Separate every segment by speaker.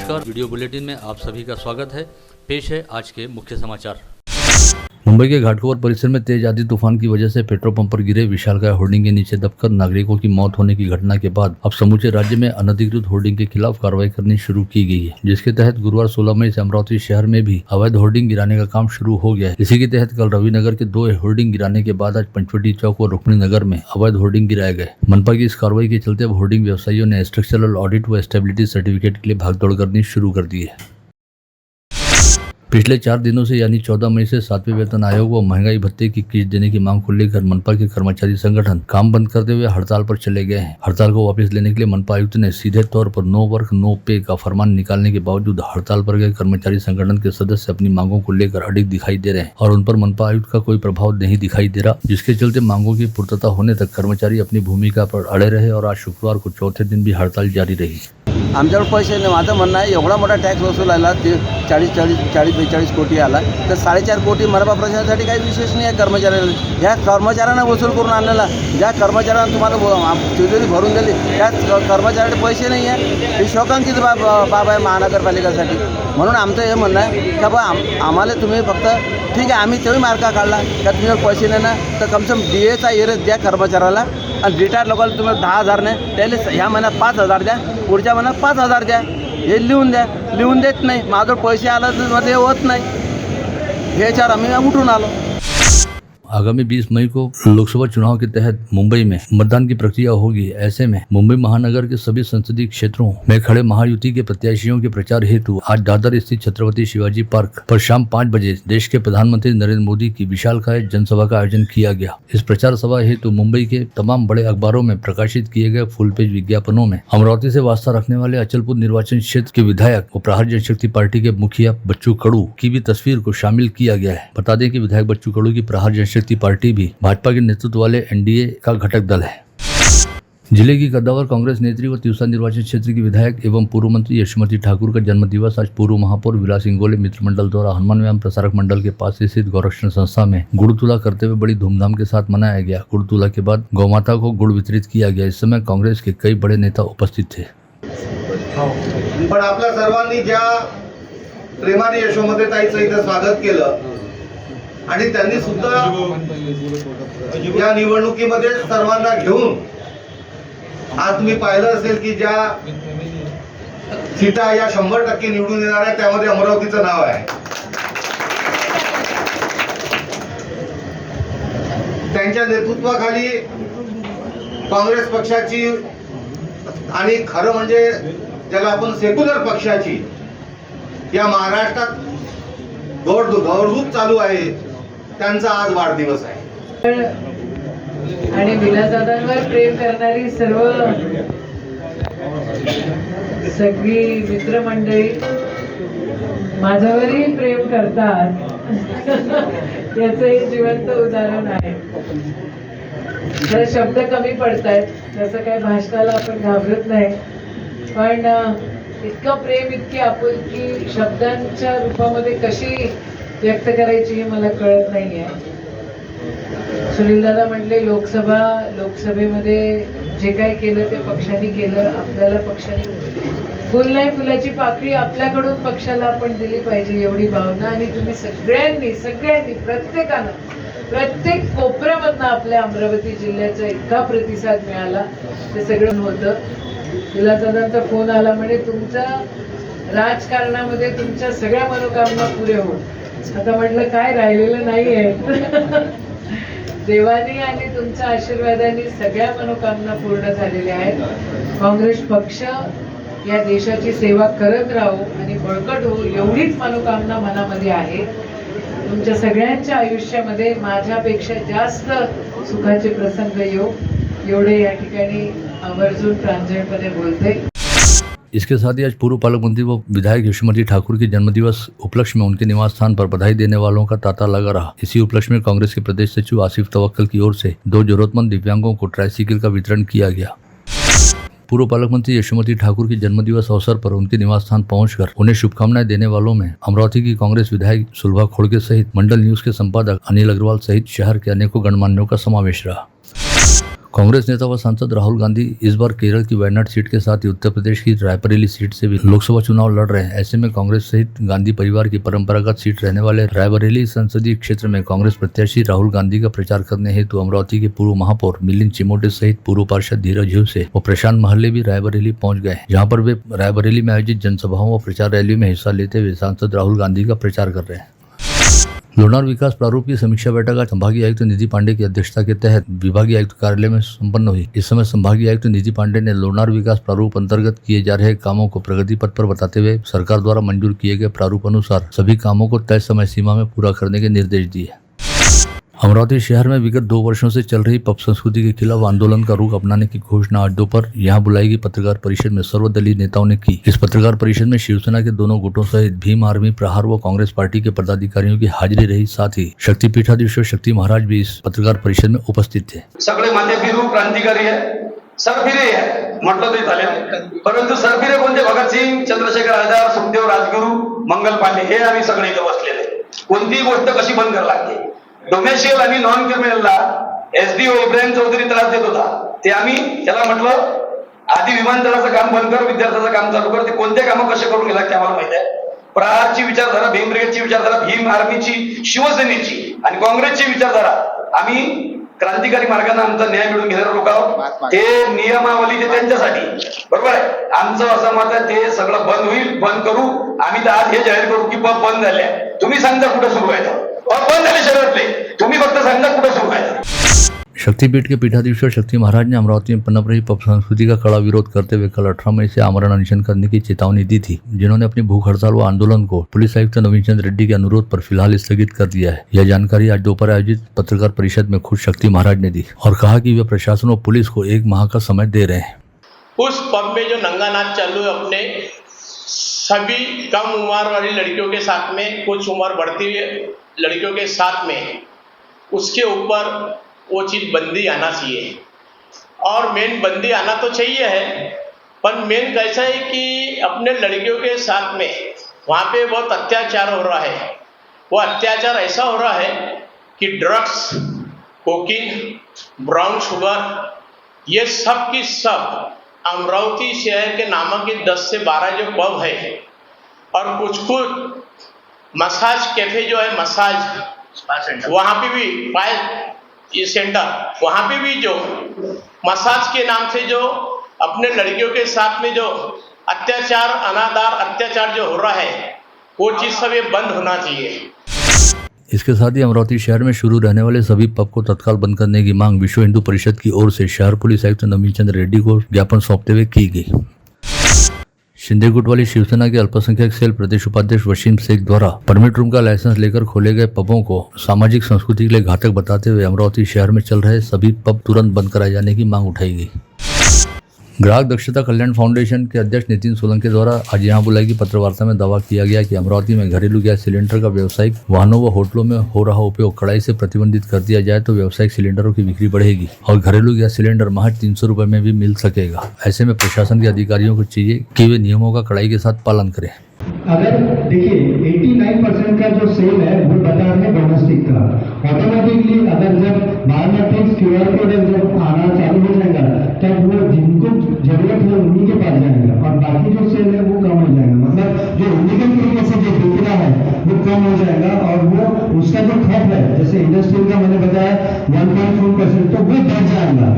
Speaker 1: नमस्कार, video bulletin में आप सभी का स्वागत है। पेश है आज के मुख्य समाचार। मुंबई के घाटकोपर परिसर में तेज आंधी तूफान की वजह से पेट्रोल पंप पर गिरे विशालकाय होर्डिंग के नीचे दबकर नागरिकों की मौत होने की घटना के बाद अब समूचे राज्य में अनधिकृत होर्डिंग के खिलाफ कार्रवाई करनी शुरू की गई है, जिसके तहत गुरुवार 16 मई से अमरावती शहर में भी अवैध होर्डिंग गिराने का काम शुरू हो गया है। इसी के तहत कल रविनगर के 2 होर्डिंग गिराने के बाद आज पंचवटी चौक और रुक्मिणी नगर में अवैध होर्डिंग गिराए गए। मनपा की इस कार्रवाई के चलते अब होर्डिंग व्यवसायियों ने स्ट्रक्चरल ऑडिट व स्टेबिलिटी सर्टिफिकेट के लिए भागदौड़ करनी शुरू कर दी है। पिछले 4 दिनों से यानी 14 मई से 7वें वेतन आयोग व महंगाई भत्ते की किस्त देने की मांग को लेकर मनपा के कर्मचारी संगठन काम बंद करते हुए हड़ताल पर चले गए हैं। हड़ताल को वापस लेने के लिए मनपा आयुक्त ने सीधे तौर पर नो वर्क नो पे का फरमान निकालने के बावजूद हड़ताल पर गए कर्मचारी संगठन के सदस्य अपनी मांगों को लेकर अडिग दिखाई दे रहे हैं और उन पर मनपा आयुक्त का कोई प्रभाव नहीं दिखाई दे रहा, जिसके चलते मांगों की पूर्तता होने तक कर्मचारी अपनी भूमिका पर अड़े रहे और आज शुक्रवार को चौथे दिन भी हड़ताल जारी रही।
Speaker 2: आमच्याकडे पैसे नाही. माझं म्हणणं आहे एवढा मोठा टॅक्स वसूल आला, ते 40-42 कोटी आला, तर 4.5 कोटी मनपा प्रशासनासाठी काही विशेष नाही आहे. कर्मचाऱ्याला ह्या कर्मचाऱ्यांना वसूल करून आणलेला, ज्या कर्मचाऱ्यांना तुम्हाला तिजोरी भरून दिली त्या कर्मचाऱ्याकडे पैसे नाही आहे. ही शोकांतिक बाब आहे महानगरपालिकासाठी. म्हणून आमचं हे म्हणणं आहे का बा आम्हाला तुम्ही फक्त ठीक आहे, आम्ही तेही मार्का काढला का तुम्ही पैसे नाही ना तर कमसे कम DAचा एरज द्या कर्मचाऱ्याला आणि रिटायर्ड लोकांना तुम्ही 10,000 नाही त्याला ह्या महिन्यात 5,000 द्या, पुढच्या महिन्यात 5,000 द्या. हे लिहून द्या. लिहून देत नाही. माझं पैसे आलं तर ते होत नाही. ह्याच्यावर आम्ही उठून आलो।
Speaker 1: आगामी 20 मई को लोकसभा चुनाव के तहत मुंबई में मतदान की प्रक्रिया होगी। ऐसे में मुंबई महानगर के सभी संसदीय क्षेत्रों में खड़े महायुति के प्रत्याशियों के प्रचार हेतु आज दादर स्थित छत्रपति शिवाजी पार्क पर शाम 5 बजे देश के प्रधानमंत्री नरेंद्र मोदी की विशालकाय जनसभा का आयोजन किया गया। इस प्रचार सभा हेतु मुंबई के तमाम बड़े अखबारों में प्रकाशित किए गए फुल पेज विज्ञापनों में अमरावती से वास्ता रखने वाले अचलपुर निर्वाचन क्षेत्र के विधायक और प्रहार जनशक्ति पार्टी के मुखिया बच्चू कडू की भी तस्वीर को शामिल किया गया है। बता दें कि विधायक बच्चू कडू की प्रहार जनशक्ति पार्टी भी भाजपा के नेतृत्व वाले NDA का घटक दल है। जिले की कद्दावर कांग्रेस नेत्री व तिवसा निर्वाचन क्षेत्र की विधायक एवं पूर्व मंत्री यशोमती ठाकुर का जन्म दिवस आज पूर्व महापौर विलास इंगोले मित्र मंडल द्वारा हनुमान व्यायाम प्रसारक मंडल के पास स्थित गौरक्षण संस्था में गुड़ तुला करते हुए बड़ी धूमधाम के साथ मनाया गया। गुड़ तुला के बाद गौमाता को गुड़ वितरित किया गया। इस समय कांग्रेस के कई बड़े नेता उपस्थित थे।
Speaker 3: पण आपल्या सर्वांनी ज्या प्रेमाने यशोमतीताईचं इथं स्वागत केलं आणि त्यांनी सुद्धा या निवडणुकीमध्ये सर्वांना घेऊन आज तुम्ही पाहिलं असेल की ज्या सीटा या 100% निवडून येणार आहे त्यामध्ये अमरावतीचं नाव आहे। त्यांच्या नेतृत्वाखाली काँग्रेस पक्षाची आणि खरं म्हणजे ज्याला आपण सेक्युलर पक्षाची या महाराष्ट्रात दौडधूप चालू आहे, त्यांचा आज वाढदिवस आहे।
Speaker 4: आणि विलासदादांवर प्रेम करणारी सगळी मित्रमंडळी माझ्यावरही प्रेम करतात याचं हे जिवंत उदाहरण आहे। जर शब्द कमी पडतायत तसं काही भाषणाला आपण घाबरत नाही, पण इतकं प्रेम इतकी आपुलकी शब्दांच्या रूपामध्ये कशी व्यक्त करायची हे मला कळत नाहीये। सुनील दादा म्हटले लोकसभेमध्ये जे काही केलं ते पक्षाने केलं, आपल्याला पक्षाने फुल नाही फुलाची पाकळी आपल्याकडून पक्षाला आपण दिली पाहिजे एवढी भावना आणि तुम्ही सगळ्यांनी प्रत्येक कोपऱ्यामधनं आपल्या अमरावती जिल्ह्याचा इतका प्रतिसाद मिळाला, ते सगळं होतं। विलासदादांचा फोन आला म्हणे तुमच्या राजकारणामध्ये तुमच्या सगळ्या मनोकामना पुरे हो। आता म्हटलं काय राहिलेलं नाहीये देवानी आणि तुमच्या आशीर्वादाने सगळ्या मनोकामना पूर्ण झालेल्या आहेत। काँग्रेस पक्ष या देशाची सेवा करत राहू आणि बळकट होऊ एवढीच मनोकामना मनामध्ये आहे। तुमच्या सगळ्यांच्या आयुष्यामध्ये माझ्यापेक्षा जास्त सुखाचे प्रसंग येऊ एवढे या ठिकाणी आवर्जून प्रांजळपणे बोलते।
Speaker 1: इसके साथ ही आज पूर्व पालक मंत्री व विधायक यशोमती ठाकुर के जन्मदिवस उपलक्ष्य में उनके निवास स्थान पर बधाई देने वालों का तांता लगा रहा। इसी उपलक्ष्य में कांग्रेस के प्रदेश सचिव आसिफ तवक्कल की ओर से 2 जरूरतमंद दिव्यांगों को ट्राइसिकल का वितरण किया गया। पूर्व पालक मंत्री यशोमती ठाकुर के जन्मदिवस अवसर पर उनके निवास स्थान पहुंचकर उन्हें शुभकामनाएं देने वालों में अमरावती की कांग्रेस विधायक सुलभा खोड़के सहित मंडल न्यूज के संपादक अनिल अग्रवाल सहित शहर के अनेकों गणमान्यों का समावेश रहा। कांग्रेस नेता व सांसद राहुल गांधी इस बार केरल की वायनाड सीट के साथ ही उत्तर प्रदेश की रायबरेली सीट से भी लोकसभा चुनाव लड़ रहे हैं। ऐसे में कांग्रेस सहित गांधी परिवार की परंपरागत सीट रहने वाले रायबरेली संसदीय क्षेत्र में कांग्रेस प्रत्याशी राहुल गांधी का प्रचार करने हेतु अमरावती के पूर्व महापौर मिलिंद चिमोटे सहित पूर्व पार्षद धीरज हिवसे व प्रशांत महले भी रायबरेली पहुंच गए, जहां पर वे रायबरेली में आयोजित जनसभाओं व प्रचार रैलियों में हिस्सा लेते हुए सांसद राहुल गांधी का प्रचार कर रहे हैं। लोनार विकास प्रारूप की समीक्षा बैठक आज संभागीय आयुक्त निधि पांडे की अध्यक्षता के तहत विभागीय आयुक्त कार्यालय में संपन्न हुई। इस समय संभागीय आयुक्त निधि पांडे ने लोनार विकास प्रारूप अंतर्गत किए जा रहे कामों को प्रगति पथ पर बताते हुए सरकार द्वारा मंजूर किए गए प्रारूप अनुसार सभी कामों को तय समय सीमा में पूरा करने के निर्देश दिए। अमरावती शहर में विगत 2 वर्षों से चल रही पब संस्कृति के खिलाफ आंदोलन का रुख अपनाने की घोषणा आज दोपहर यहां बुलाई गई पत्रकार परिषद में सर्वदलीय नेताओं ने की। इस पत्रकार परिषद में शिवसेना के दोनों गुटों सहित भीम आर्मी, प्रहार व कांग्रेस पार्टी के पदाधिकारियों की हाजिरी रही। साथ ही शक्तिपीठाधीश शक्ति महाराज भी इस पत्रकार परिषद में उपस्थित थे।
Speaker 5: सगळे माथेफिरू क्रांतिकारी आहे, सरफिरे आहे म्हटलं तरी चालेल, परंतु सरफिरे कोणते? भगतसिंग, चंद्रशेखर आझाद, सुखदेव राजगुरू, मंगल पांडे हे आम्ही सगळे इथे बसलेले। कोणतीही गोष्ट कशी बंद करावी लागते? डोमेशियल आणि नॉन क्रिमिनलला एसडीओ इब्राहिम चौधरी त्रास देत होता, ते आम्ही त्याला म्हटलं आधी विमानतळाचं काम बंद कर, विद्यार्थ्याचं काम चालू कर। ते कोणते कामं कसे करून गेला ते आम्हाला माहिती आहे। प्रहारची विचारधारा, भीम ब्रिगेडची विचारधारा, भीम आर्मीची, शिवसेनेची आणि काँग्रेसची विचारधारा, आम्ही क्रांतिकारी मार्गाने आमचा न्याय मिळवून घेणारे लोक आहोत। ते नियमावली ते त्यांच्यासाठी बरोबर आहे। आमचं असं मत आहे ते सगळं बंद होईल, बंद करू। आम्ही तर आज हे जाहीर करू की पब बंद झाले। तुम्ही सांगता कुठे सुरू आहे? पब बंद झाले शहरातले, तुम्ही फक्त सांगता कुठे सुरू आहे?
Speaker 1: शक्तिपीठ के पीठाधीश्वर शक्ति महाराज ने अमरावती में पनप रही पब संस्कृति का कड़ा विरोध करते हुए कल 18 मई से आमरण अनशन करने की चेतावनी दी थी, जिन्होंने अपनी भूख हड़ताल व आंदोलन को पुलिस आयुक्त नवीन चंद्र रेड्डी के अनुरोध पर फिलहाल स्थगित कर दिया है। यह जानकारी आज दोपहर आयोजित पत्रकार परिषद में खुद शक्ति महाराज ने दी और कहा कि वे प्रशासन व पुलिस को 1 माह का समय दे रहे हैं।
Speaker 6: उस पब में जो नंगा नाच चालू है अपने सभी कम उम्र वाली लड़कियों के साथ में, कुछ उम्र बढ़ती हुई लड़कियों के साथ में, उसके ऊपर वो चीज़ बंदी आना चाहिए। और मेन बंदी आना तो चाहिए है, पर मेन कैसा है कि अपने लड़कियों के साथ में वहाँ पे बहुत अत्याचार हो रहा है। वो अत्याचार ऐसा हो रहा है कि ड्रग्स, कोकीन, ब्राउन शुगर, ये सब की सब अमरावती शहर के नामक के 10 से 12 जो पब है और कुछ मसाज कैफे जो है, मसाज वहाँ पे भी सेंटर, वहाँ पे भी जो मसाज के नाम से जो अपने लड़कियों के साथ में जो अत्याचार, अनादार अत्याचार जो हो रहा है, वो चीज़ सब ये बंद होना चाहिए।
Speaker 1: इसके साथ ही अमरावती शहर में शुरू रहने वाले सभी पब को तत्काल बंद करने की मांग विश्व हिंदू परिषद की ओर से शहर पुलिस आयुक्त नवीन चंद्र रेड्डी को ज्ञापन सौंपते हुए की गई। शिंदे गुट वाली शिवसेना के अल्पसंख्यक सेल प्रदेश उपाध्यक्ष वसीम शेख द्वारा परमिट रूम का लाइसेंस लेकर खोले गए पबों को सामाजिक संस्कृति के लिए घातक बताते हुए अमरावती शहर में चल रहे सभी पब तुरंत बंद कराए जाने की मांग उठाई गई। ग्राहक दक्षता कल्याण फाउंडेशन के अध्यक्ष नितिन सोलंकी द्वारा आज यहां बुलाई गई पत्रवार्ता में दावा किया गया कि अमरावती में घरेलू गैस सिलेंडर का व्यावसायिक वाहनों व होटलों में हो रहा उपयोग कड़ाई से प्रतिबंधित कर दिया जाए तो व्यावसायिक सिलेंडरों की बिक्री बढ़ेगी और घरेलू गैस सिलेंडर महज 300 रुपए में भी मिल सकेगा। ऐसे में प्रशासन के अधिकारियों को चाहिए कि वे नियमों का कड़ाई के साथ पालन करें।
Speaker 7: अगर देखिए 89% का जो सेल है वो बाजार में डोमेस्टिक का, ऑटोमेटिकली अगर जब बायोमेट्रिक्स QR कोड जब आना चालू हो जाएगा तब वो जिनको जरूरत है उन्हीं के पास जाएगा और बाकी जो सेल है वो कम हो जाएगा। मतलब जो इलीगल तरीके से जो बिक रहा है वो कम हो जाएगा और वो उसका जो खप है, जैसे इंडस्ट्रियल का मैंने बताया 1.4%, तो वो बढ़ जाएगा।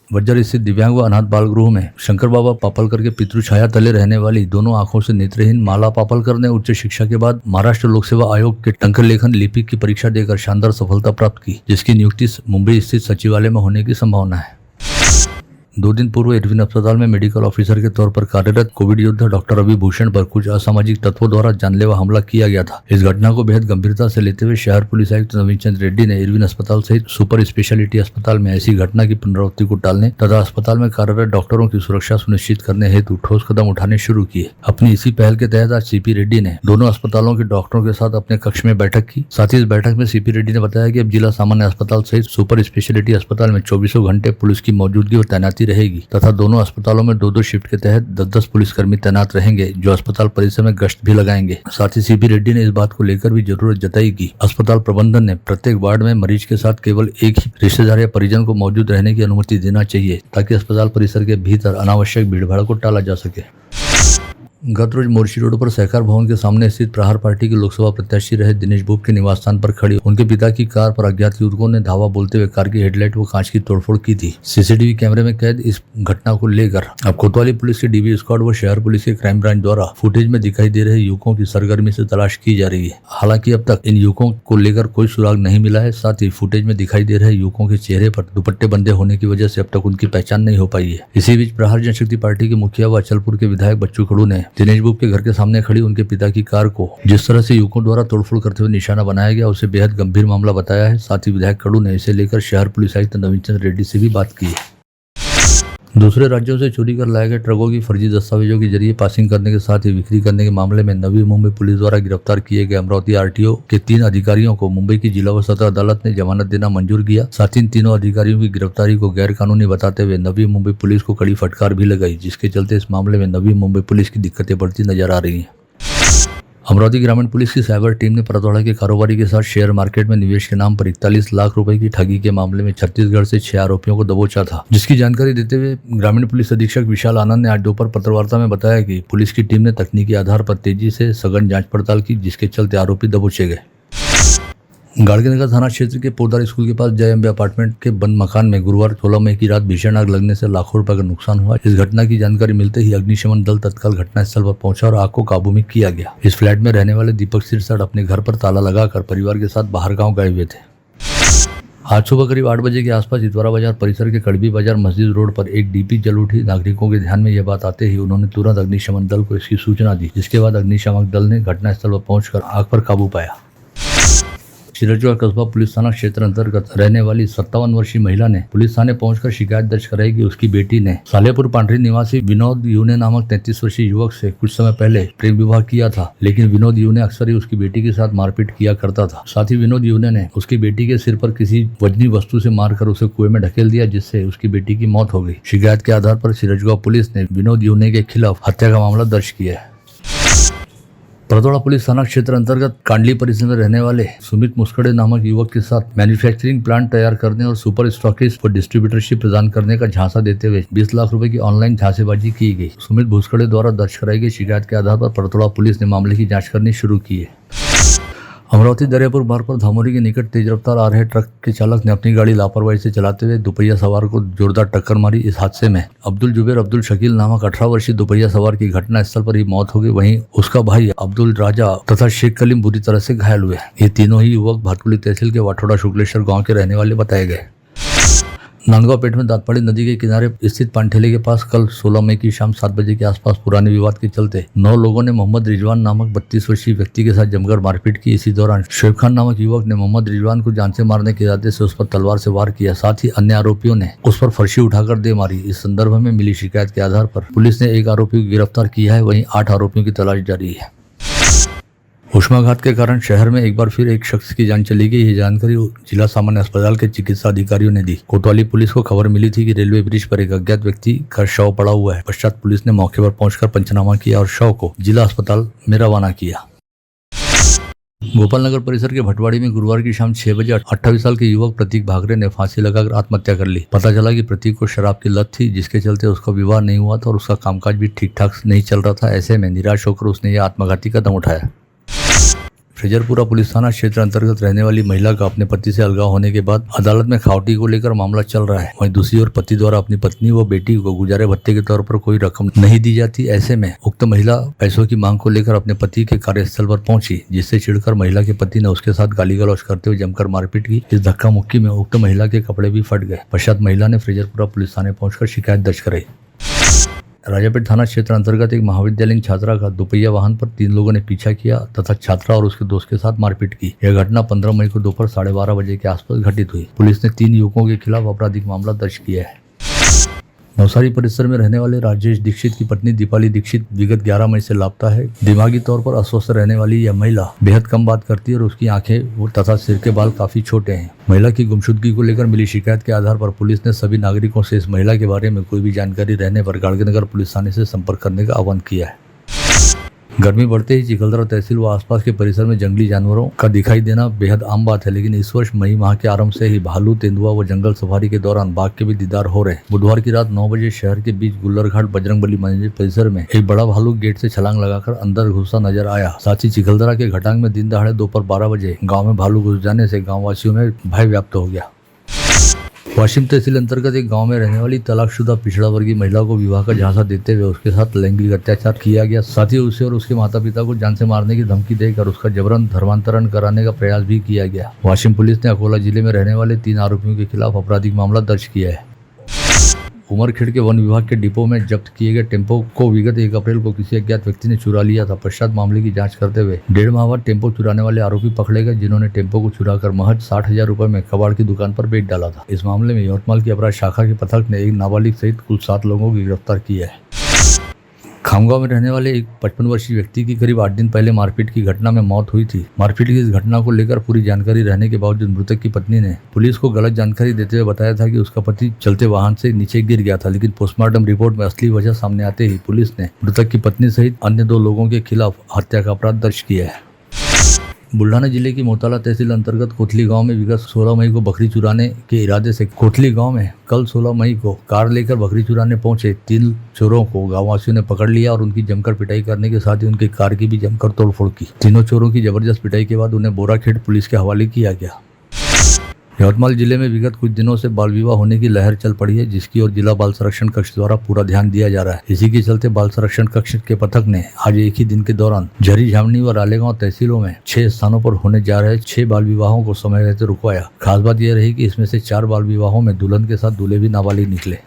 Speaker 1: बज्जर स्थित दिव्यांग व अनाथ बाल गृह में शंकर बाबा पापलकर के पितृ छाया तले रहने वाली दोनों आंखों से नेत्रहीन माला पापलकर ने उच्च शिक्षा के बाद महाराष्ट्र लोक सेवा आयोग के टंकर लेखन लिपि की परीक्षा देकर शानदार सफलता प्राप्त की, जिसकी नियुक्ति मुंबई स्थित सचिवालय में होने की संभावना है। 2 दिन पूर्व इरविन अस्पताल में मेडिकल ऑफिसर के तौर पर कार्यरत कोविड योद्धा डॉक्टर रवि भूषण पर कुछ असामाजिक तत्वों द्वारा जानलेवा हमला किया गया था। इस घटना को बेहद गंभीरता से लेते हुए शहर पुलिस आयुक्त नवीन चंद्र रेड्डी ने इरविन अस्पताल सहित सुपर स्पेशलिटी अस्पताल में ऐसी घटना की पुनरावृत्ति को टालने तथा अस्पताल में कार्यरत डॉक्टरों की सुरक्षा सुनिश्चित करने हेतु ठोस कदम उठाने शुरू किए। अपनी इसी पहल के तहत आज CP रेड्डी ने दोनों अस्पतालों के डॉक्टरों के साथ अपने कक्ष में बैठक की। साथ ही इस बैठक में CP रेड्डी ने बताया कि अब जिला सामान्य अस्पताल सहित सुपर स्पेशलिटी अस्पताल में 24 घंटे पुलिस की मौजूदगी और तैनाती चलती रहेगी तथा दोनों अस्पतालों में 2-2 शिफ्ट के तहत 10-10 पुलिसकर्मी तैनात रहेंगे जो अस्पताल परिसर में गश्त भी लगाएंगे। साथ ही सीपी रेड्डी ने इस बात को लेकर भी जरूरत जताई कि अस्पताल प्रबंधन ने प्रत्येक वार्ड में मरीज के साथ केवल एक ही रिश्तेदार या परिजन को मौजूद रहने की अनुमति देना चाहिए ताकि अस्पताल परिसर के भीतर अनावश्यक भीड़भाड़ को टाला जा सके। गत रोज मोर्शी रोड पर सहकार भवन के सामने स्थित प्रहार पार्टी के लोकसभा प्रत्याशी रहे दिनेश भूप के निवास स्थान पर खड़ी उनके पिता की कार पर अज्ञात युवकों ने धावा बोलते हुए कार की हेडलाइट व कांच की तोड़फोड़ की थी। सीसीटीवी कैमरे में कैद इस घटना को लेकर अब कोतवाली पुलिस के डीबी स्क्वाड व शहर पुलिस के क्राइम ब्रांच द्वारा फुटेज में दिखाई दे रहे युवकों की सरगर्मी से तलाश की जा रही है। हालांकि अब तक इन युवकों को लेकर कोई सुराग नहीं मिला है। साथ ही फुटेज में दिखाई दे रहे युवकों के चेहरे पर दुपट्टे बंधे होने की वजह से अब तक उनकी पहचान नहीं हो पाई है। इसी बीच प्रहार जनशक्ति पार्टी के मुखिया व अचलपुर के विधायक बच्चू खड़ू ने दिनेश भूप के घर के सामने खड़ी उनके पिता की कार को जिस तरह से युवकों द्वारा तोड़फोड़ करते हुए निशाना बनाया गया उसे बेहद गंभीर मामला बताया है। साथ ही विधायक खड़ू ने इसे लेकर शहर पुलिस आयुक्त नवीन चंद्र रेड्डी से भी बात की है। दूसरे राज्यों से चोरी कर लाए गए ट्रकों की फर्जी दस्तावेजों के जरिए पासिंग करने के साथ ही बिक्री करने के मामले में नवी मुंबई पुलिस द्वारा गिरफ्तार किए गए अमरावती आरटीओ के 3 अधिकारियों को मुंबई की जिला व सत्र अदालत ने जमानत देना मंजूर किया। साथ ही इन तीनों अधिकारियों की गिरफ्तारी को गैर कानूनी बताते हुए नवी मुंबई पुलिस को कड़ी फटकार भी लगाई, जिसके चलते इस मामले में नवी मुंबई पुलिस की दिक्कतें बढ़ती नजर आ रही है। अमरावती ग्रामीण पुलिस की साइबर टीम ने परतवाड़ा के कारोबारी के साथ शेयर मार्केट में निवेश के नाम पर 41 लाख रुपए की ठगी के मामले में छत्तीसगढ़ से 6 आरोपियों को दबोचा था, जिसकी जानकारी देते हुए ग्रामीण पुलिस अधीक्षक विशाल आनंद ने आज दोपहर पत्रवार्ता में बताया कि पुलिस की टीम ने तकनीकी आधार पर तेजी से सघन जांच पड़ताल की, जिसके चलते आरोपी दबोचे गए। गाड़गेनगर थाना क्षेत्र के पोदार स्कूल के पास जय अम्बे अपार्टमेंट के बंद मकान में गुरुवार 16 मई की रात भीषण आग लगने से लाखों रुपए का नुकसान हुआ। इस घटना की जानकारी मिलते ही अग्निशमन दल तत्काल घटनास्थल पर पहुंचा और आग को काबू में किया गया। इस फ्लैट में रहने वाले दीपक सिरसट अपने घर पर ताला लगाकर परिवार के साथ बाहर गाँव गए हुए थे। आज सुबह करीब 8 बजे के आसपास इतवारा बाजार परिसर के कड़बी बाजार मस्जिद रोड पर एक डीपी जल उठी। नागरिकों के ध्यान में यह बात आते ही उन्होंने तुरंत अग्निशमन दल को इसकी सूचना दी, जिसके बाद अग्निशामक दल ने घटनास्थल पर पहुंचकर आग पर काबू पाया। सिरजोर कस्बा पुलिस थाना क्षेत्र अंतर्गत रहने वाली 57 वर्षीय महिला ने पुलिस थाने पहुंचकर शिकायत दर्ज कराई कि उसकी बेटी ने सालेपुर पांडरी निवासी विनोद यूने नामक 33 वर्षीय युवक से कुछ समय पहले प्रेम विवाह किया था, लेकिन विनोद यूने अक्सर ही उसकी बेटी के साथ मारपीट किया करता था। साथ ही विनोद यूने ने उसकी बेटी के सिर पर किसी वजनी वस्तु से मारकर उसे कुएं में ढकेल दिया, जिससे उसकी बेटी की मौत हो गई। शिकायत के आधार पर सिरजगांव पुलिस ने विनोद यूने के खिलाफ हत्या का मामला दर्ज किया है। परतवाड़ा पुलिस थाना क्षेत्र अंतर्गत कांडली परिसर में रहने वाले सुमित मुस्कड़े नामक युवक के साथ मैन्युफैक्चरिंग प्लांट तैयार करने और सुपर स्टॉकिस्ट को डिस्ट्रीब्यूटरशिप प्रदान करने का झांसा देते हुए 20 लाख रुपए की ऑनलाइन झांसेबाजी की गई। सुमित मुस्कड़े द्वारा दर्ज कराई गई शिकायत के आधार पर परतवाड़ा पुलिस ने मामले की जाँच करनी शुरू की है। अमरावती दरियापुर मार्ग पर धामोरी के निकट तेज रफ्तार आ रहे ट्रक के चालक ने अपनी गाड़ी लापरवाही से चलाते हुए दोपहिया सवार को जोरदार टक्कर मारी। इस हादसे में अब्दुल जुबेर अब्दुल शकील नामक 18 वर्षीय दोपहिया सवार की घटनास्थल पर ही मौत हो गई। वहीं उसका भाई अब्दुल राजा तथा शेख कलीम बुरी तरह से घायल हुए। ये तीनों ही युवक भातकुली तहसील के वाठोड़ा शुक्लेश्वर गाँव के रहने वाले बताए गए। नांदगांव पेट में दातपाड़ी नदी के किनारे स्थित पानठेले के पास कल 16 मई की शाम 7 बजे के आसपास पुराने विवाद के चलते 9 लोगों ने मोहम्मद रिजवान नामक 32 वर्षीय व्यक्ति के साथ जमकर मारपीट की। इसी दौरान शोएब खान नामक युवक ने मोहम्मद रिजवान को जान से मारने के इरादे से उस पर तलवार से वार किया। साथ ही अन्य आरोपियों ने उस पर फर्शी उठाकर दे मारी। इस संदर्भ में मिली शिकायत के आधार पर पुलिस ने एक आरोपी को गिरफ्तार किया है, वहीं 8 आरोपियों की तलाश जारी है। उष्माघात के कारण शहर में एक बार फिर एक शख्स की जान चली गई। ये जानकारी जिला सामान्य अस्पताल के चिकित्सा अधिकारियों ने दी। कोतवाली पुलिस को खबर मिली थी कि रेलवे ब्रिज पर एक अज्ञात व्यक्ति का शव पड़ा हुआ है। पश्चात पुलिस ने मौके पर पहुंचकर पंचनामा किया और शव को जिला अस्पताल में रवाना किया। गोपाल नगर परिसर के भटवाड़ी में गुरुवार की शाम 6 बजे 28 साल के युवक प्रतीक भागरे ने फांसी लगाकर आत्महत्या कर ली। पता चला कि प्रतीक को शराब की लत थी, जिसके चलते उसका विवाह नहीं हुआ था और उसका कामकाज भी ठीक ठाक नहीं चल रहा था। ऐसे में निराश होकर उसने यह आत्मघाती कदम उठाया। फ्रेजरपुरा पुलिस थाना क्षेत्र अंतर्गत रहने वाली महिला का अपने पति से अलगाव होने के बाद अदालत में खावटी को लेकर मामला चल रहा है। वहीं दूसरी ओर पति द्वारा अपनी पत्नी व बेटी को गुजारे भत्ते के तौर पर कोई रकम नहीं दी जाती। ऐसे में उक्त महिला पैसों की मांग को लेकर अपने पति के कार्यस्थल पर पहुंची, जिससे चिढ़कर महिला के पति ने उसके साथ गाली गलौज करते हुए जमकर मारपीट की। इस धक्का मुक्की में उक्त महिला के कपड़े भी फट गए। पश्चात महिला ने फ्रेजरपुरा पुलिस थाने पहुंचकर शिकायत दर्ज कराई। राजापेट थाना क्षेत्र अंतर्गत एक महाविद्यालयीन छात्रा का दोपहिया वाहन पर 3 लोगों ने पीछा किया तथा छात्रा और उसके दोस्त के साथ मारपीट की। यह घटना 15 मई को दोपहर 12:30 बजे के आसपास घटित हुई। पुलिस ने 3 युवकों के खिलाफ आपराधिक मामला दर्ज किया है। नवसारी परिसर में रहने वाले राजेश दीक्षित की पत्नी दीपाली दीक्षित विगत 11 मई से लापता है। दिमागी तौर पर अस्वस्थ रहने वाली यह महिला बेहद कम बात करती है और उसकी आंखें तथा सिर के बाल काफी छोटे हैं। महिला की गुमशुदगी को लेकर मिली शिकायत के आधार पर पुलिस ने सभी नागरिकों से इस महिला के बारे में कोई भी जानकारी रहने पर गाड़गीनगर पुलिस थाने से संपर्क करने का आह्वान किया है। गर्मी बढ़ते ही चिखलदरा तहसील व आसपास के परिसर में जंगली जानवरों का दिखाई देना बेहद आम बात है, लेकिन इस वर्ष मई माह के आरंभ से ही भालू, तेंदुआ व जंगल सफारी के दौरान बाघ के भी दीदार हो रहे हैं। बुधवार की रात 9 बजे शहर के बीच गुल्लरघाट बजरंगबली मंदिर परिसर में एक बड़ा भालू गेट से छलांग लगाकर अंदर घुसा नजर आया। साथ ही चिखलदरा के घटांग में दिन दहाड़े दोपहर 12 बजे गाँव में भालू घुस जाने से गाँव वासियों में भय व्याप्त हो गया। वाशिम तहसील अंतर्गत एक गांव में रहने वाली तलाकशुदा पिछड़ा वर्गीय महिला को विवाह का झांसा देते हुए उसके साथ लैंगिक अत्याचार किया गया। साथ ही उसे और उसके माता पिता को जान से मारने की धमकी देकर उसका जबरन धर्मांतरण कराने का प्रयास भी किया गया। वाशिम पुलिस ने अकोला जिले में रहने वाले 3 आरोपियों के खिलाफ आपराधिक मामला दर्ज किया है। उमरखेड़ के वन विभाग के डिपो में जब्त किए गए टेम्पो को विगत 1 अप्रैल को किसी अज्ञात व्यक्ति ने चुरा लिया था। पश्चात मामले की जांच करते हुए 1.5 माह बाद टेम्पो चुराने वाले आरोपी पकड़े गए, जिन्होंने टेम्पो को चुराकर महज 60,000 रुपए में कबाड़ की दुकान पर बेच डाला था। इस मामले में यवतमाल की अपराध शाखा के पथक ने एक नाबालिग सहित कुल 7 लोगों को गिरफ्तार किया है। खामगांव में रहने वाले एक 55 वर्षीय व्यक्ति की करीब 8 दिन पहले मारपीट की घटना में मौत हुई थी। मारपीट की इस घटना को लेकर पूरी जानकारी रहने के बावजूद मृतक की पत्नी ने पुलिस को गलत जानकारी देते हुए बताया था कि उसका पति चलते वाहन से नीचे गिर गया था, लेकिन पोस्टमार्टम रिपोर्ट में असली वजह सामने आते ही पुलिस ने मृतक की पत्नी सहित अन्य 2 लोगों के खिलाफ हत्या का अपराध दर्ज किया है। बुल्ढाना जिले की मोताला तहसील अंतर्गत कोथली गांव में विगत 16 मई को बकरी चुराने के इरादे से कोथली गांव में कल 16 मई को कार लेकर बकरी चुराने पहुंचे 3 चोरों को गांववासियों ने पकड़ लिया और उनकी जमकर पिटाई करने के साथ ही उनकी कार की भी जमकर तोड़फोड़ की। तीनों चोरों की जबरदस्त पिटाई के बाद उन्हें बोराखेड़ पुलिस के हवाले किया गया। यवतमाल जिले में विगत कुछ दिनों से बाल विवाह होने की लहर चल पड़ी है, जिसकी ओर जिला बाल संरक्षण कक्ष द्वारा पूरा ध्यान दिया जा रहा है। इसी के चलते बाल संरक्षण कक्ष के पथक ने आज एक ही दिन के दौरान झरी, झामनी व रालेगांव तहसीलों में 6 स्थानों पर होने जा रहे 6 बाल विवाहों को समय रहते रुकवाया। खास बात यह रही कि इसमें से 4 बाल विवाहों में दुल्हन के साथ दूल्हे भी नाबालिग निकले।